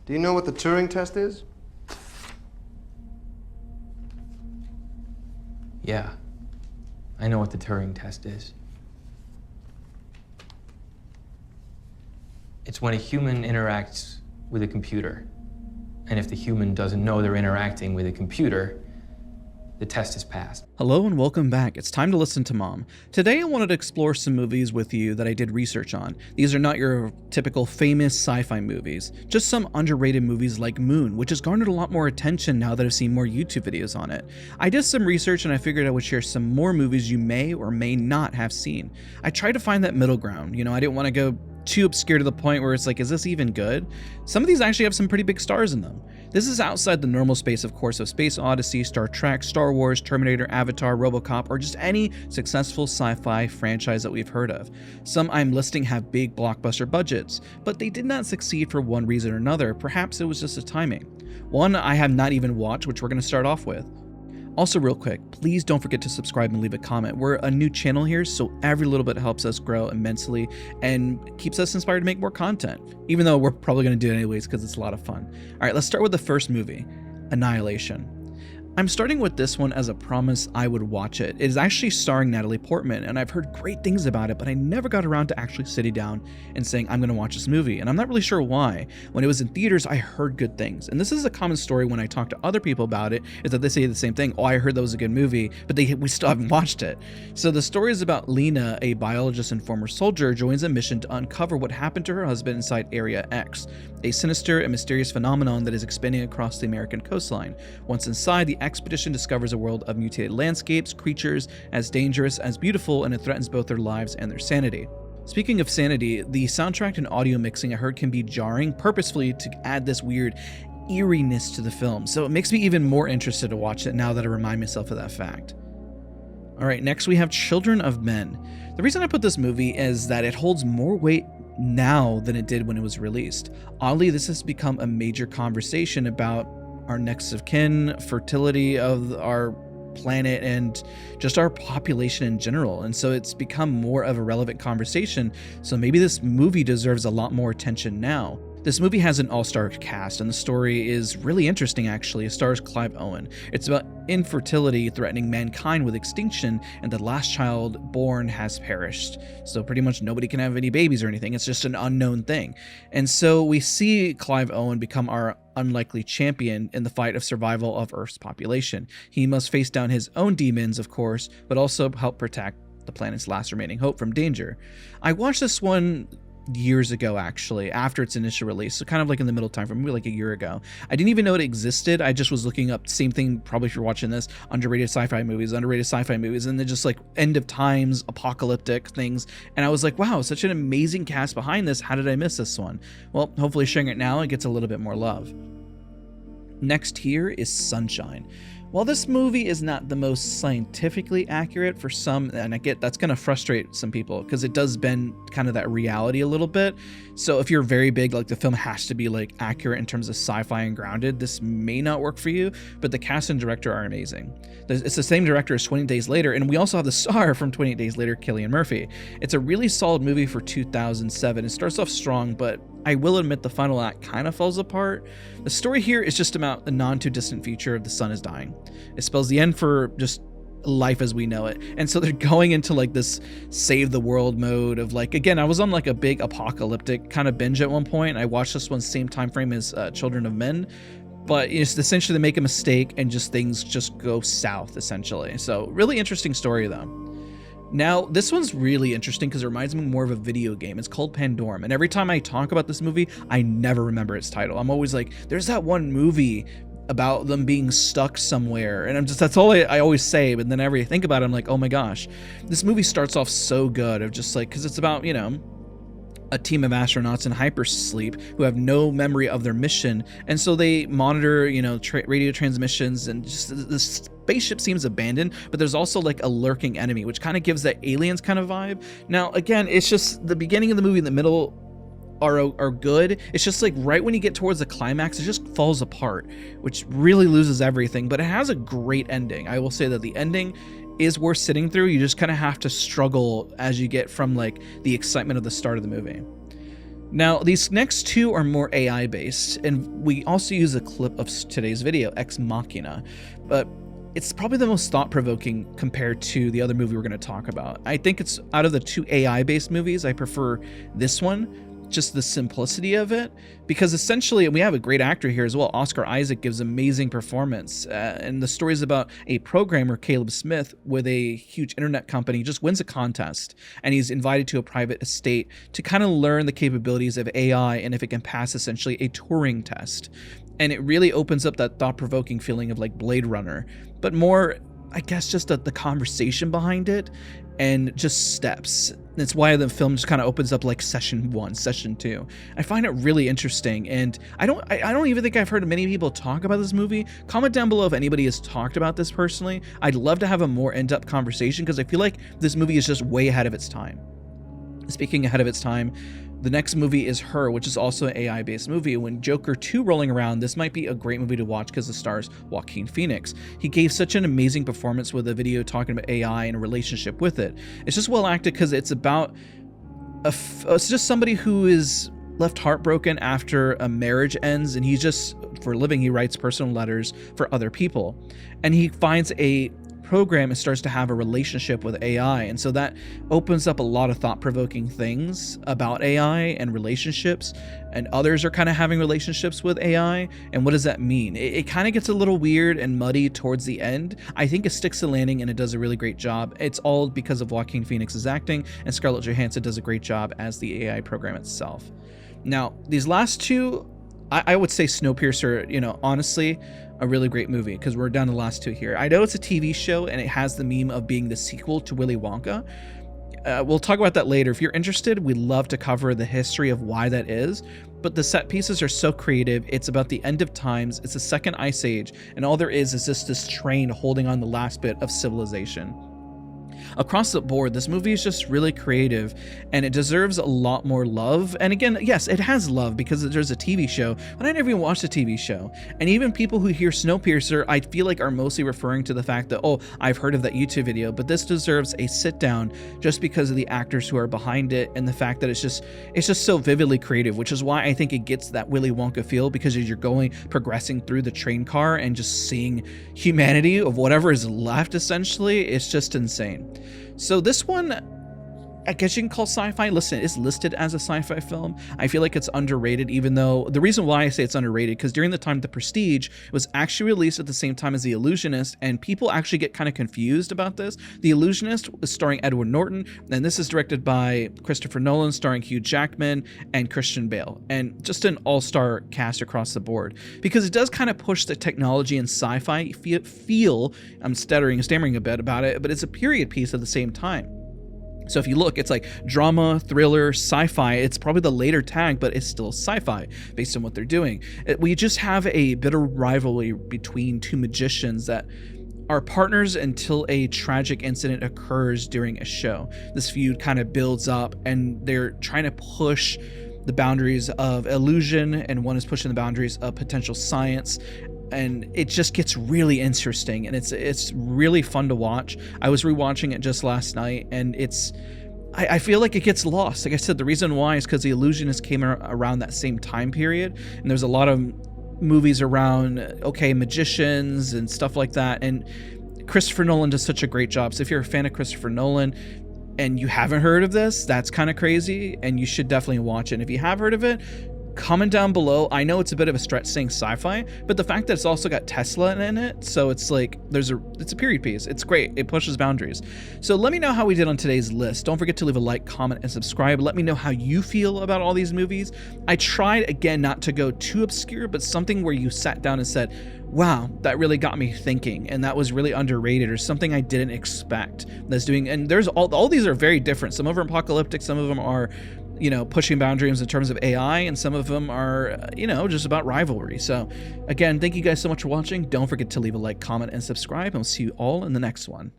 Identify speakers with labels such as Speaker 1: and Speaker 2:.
Speaker 1: Do you know what the Turing test is?
Speaker 2: Yeah, I know what the Turing test is. It's when a human interacts with a computer, and if the human doesn't know they're interacting with a computer, the test is passed.
Speaker 3: Hello and welcome back. It's time to listen to Mom. Today I wanted to explore some movies with you that I did research on. These are not your typical famous sci-fi movies, just some underrated movies like Moon, which has garnered a lot more attention now that I've seen more YouTube videos on it. I did some research and I figured I would share some more movies you may or may not have seen. I tried to find that middle ground, I didn't want to go too obscure to the point where it's like, is this even good? Some of these actually have some pretty big stars in them. This is outside the normal space, of course, of Space Odyssey, Star Trek, Star Wars, Terminator, Avatar, RoboCop, or just any successful sci-fi franchise that we've heard of. Some I'm listing have big blockbuster budgets, but they did not succeed for one reason or another. Perhaps it was just the timing. One I have not even watched, which we're going to start off with. Also, real quick, please don't forget to subscribe and leave a comment. We're a new channel here, so every little bit helps us grow immensely and keeps us inspired to make more content, even though we're probably going to do it anyways because it's a lot of fun. All right, let's start with the first movie, Annihilation. I'm starting with this one as a promise I would watch it. It is actually starring Natalie Portman, and I've heard great things about it, but I never got around to actually sitting down and saying, I'm going to watch this movie, and I'm not really sure why. When it was in theaters, I heard good things, and this is a common story when I talk to other people about it, is that they say the same thing, oh, I heard that was a good movie, but we still haven't watched it. So the story is about Lena, a biologist and former soldier, joins a mission to uncover what happened to her husband inside Area X, a sinister and mysterious phenomenon that is expanding across the American coastline. Once inside, the expedition discovers a world of mutated landscapes, creatures as dangerous as beautiful, and it threatens both their lives and their sanity. Speaking of sanity, the soundtrack and audio mixing I heard can be jarring purposefully to add this weird eeriness to the film, so it makes me even more interested to watch it now that I remind myself of that fact. Alright, next we have Children of Men. The reason I put this movie is that it holds more weight now than it did when it was released. Oddly, this has become a major conversation about our next of kin, fertility of our planet, and just our population in general. And so it's become more of a relevant conversation. So maybe this movie deserves a lot more attention now. This movie has an all-star cast, and the story is really interesting, actually. It stars Clive Owen. It's about infertility threatening mankind with extinction, and the last child born has perished. So pretty much nobody can have any babies or anything. It's just an unknown thing. And so we see Clive Owen become our unlikely champion in the fight of survival of Earth's population. He must face down his own demons, of course, but also help protect the planet's last remaining hope from danger. I watched this one years ago, actually, after its initial release, so kind of like in the middle time, maybe like a year ago. I didn't even know it existed. I just was looking up, same thing probably if you're watching this, underrated sci-fi movies, and then just like end of times, apocalyptic things, and I was like, wow, such an amazing cast behind this. How did I miss this one? Well, hopefully sharing it now, it gets a little bit more love. Next here is Sunshine. While this movie is not the most scientifically accurate for some, and I get that's going to frustrate some people because it does bend kind of that reality a little bit. So if you're very big, like the film has to be like accurate in terms of sci-fi and grounded, this may not work for you, but the cast and director are amazing. It's the same director as 28 Days Later, and we also have the star from 28 Days Later, Cillian Murphy. It's a really solid movie for 2007. It starts off strong, but I will admit the final act kind of falls apart. The story here is just about the non-too-distant future. The sun is dying. It spells the end for just life as we know it. And so they're going into like this save the world mode of like, again, I was on like a big apocalyptic kind of binge at one point. I watched this one same time frame as Children of Men, but it's essentially they make a mistake and just things just go south essentially. So really interesting story though. Now, this one's really interesting because it reminds me more of a video game. It's called Pandorum, and every time I talk about this movie, I never remember its title. I'm always like, there's that one movie about them being stuck somewhere, and that's all I always say, but then every I think about it, I'm like, oh my gosh. This movie starts off so good of just like, because it's about, a team of astronauts in hypersleep who have no memory of their mission, and so they monitor, radio transmissions, and just the spaceship seems abandoned, but there's also like a lurking enemy, which kind of gives that Aliens kind of vibe. Now, again, it's just the beginning of the movie and the middle are good. It's just like right when you get towards the climax, it just falls apart, which really loses everything, but it has a great ending. I will say that the ending is worth sitting through. You just kind of have to struggle as you get from like the excitement of the start of the movie. Now, these next two are more AI based, and we also use a clip of today's video, Ex Machina, but it's probably the most thought-provoking compared to the other movie we're going to talk about. I think it's out of the two AI-based movies, I prefer this one, just the simplicity of it, because essentially, we have a great actor here as well. Oscar Isaac gives amazing performance, and the story is about a programmer, Caleb Smith, with a huge internet company, just wins a contest, and he's invited to a private estate to kind of learn the capabilities of AI and if it can pass essentially a Turing test. And it really opens up that thought-provoking feeling of like Blade Runner, but more, I guess, just the conversation behind it and just steps. That's why the film just kind of opens up like session 1, session 2. I find it really interesting, and I don't even think I've heard many people talk about this movie. Comment down below if anybody has talked about this personally. I'd love to have a more in-depth conversation because I feel like this movie is just way ahead of its time. Speaking ahead of its time, the next movie is Her, which is also an AI-based movie. When Joker 2 rolling around, this might be a great movie to watch because it stars Joaquin Phoenix. He gave such an amazing performance with a video talking about AI and a relationship with it. It's just well acted because it's about it's just somebody who is left heartbroken after a marriage ends, and he's just, for a living, he writes personal letters for other people, and he finds a program and starts to have a relationship with AI, and so that opens up a lot of thought-provoking things about AI and relationships, and others are kind of having relationships with AI, and what does that mean? It kind of gets a little weird and muddy towards the end. I think it sticks the landing and it does a really great job. It's all because of Joaquin Phoenix's acting, and Scarlett Johansson does a great job as the AI program itself. Now, these last two, I would say Snowpiercer, honestly, a really great movie, because we're down to the last two here. I know it's a TV show and it has the meme of being the sequel to Willy Wonka. We'll talk about that later. If you're interested, we'd love to cover the history of why that is, but the set pieces are so creative. It's about the end of times. It's the second ice age, and all there is just this train holding on the last bit of civilization. Across the board, this movie is just really creative, and it deserves a lot more love. And again, yes, it has love because there's a TV show, but I never even watched the TV show. And even people who hear Snowpiercer, I feel like are mostly referring to the fact that, oh, I've heard of that YouTube video, but this deserves a sit down just because of the actors who are behind it and the fact that it's just so vividly creative, which is why I think it gets that Willy Wonka feel, because as you're progressing through the train car and just seeing humanity of whatever is left, essentially, it's just insane. So this one, I guess you can call sci-fi. Listen, it's listed as a sci-fi film. I feel like it's underrated, even though the reason why I say it's underrated, because during the time The Prestige was actually released at the same time as The Illusionist, and people actually get kind of confused about this. The Illusionist is starring Edward Norton, and this is directed by Christopher Nolan, starring Hugh Jackman and Christian Bale, and just an all-star cast across the board, because it does kind of push the technology and sci-fi feel. I'm stammering a bit about it, but it's a period piece at the same time. So if you look, it's like drama, thriller, sci-fi. It's probably the later tag, but it's still sci-fi based on what they're doing. We just have a bit of rivalry between two magicians that are partners until a tragic incident occurs during a show. This feud kind of builds up, and they're trying to push the boundaries of illusion, and one is pushing the boundaries of potential science. And it just gets really interesting, and it's really fun to watch. I was rewatching it just last night, and I feel like it gets lost. Like I said, the reason why is because The Illusionist came around that same time period, and there's a lot of movies around, okay, magicians and stuff like that, and Christopher Nolan does such a great job. So if you're a fan of Christopher Nolan and you haven't heard of this, that's kind of crazy, and you should definitely watch it. And if you have heard of it, comment down below. I know it's a bit of a stretch saying sci-fi, but the fact that it's also got Tesla in it, so it's like it's a period piece. It's great. It pushes boundaries. So let me know how we did on today's list. Don't forget to leave a like, comment, and subscribe. Let me know how you feel about all these movies. I tried, again, not to go too obscure, but something where you sat down and said, wow, that really got me thinking, and that was really underrated, or something I didn't expect that's doing. And there's all these are very different. Some of them are apocalyptic, some of them are pushing boundaries in terms of AI, and some of them are, just about rivalry. So again, thank you guys so much for watching. Don't forget to leave a like, comment, and subscribe, and we'll see you all in the next one.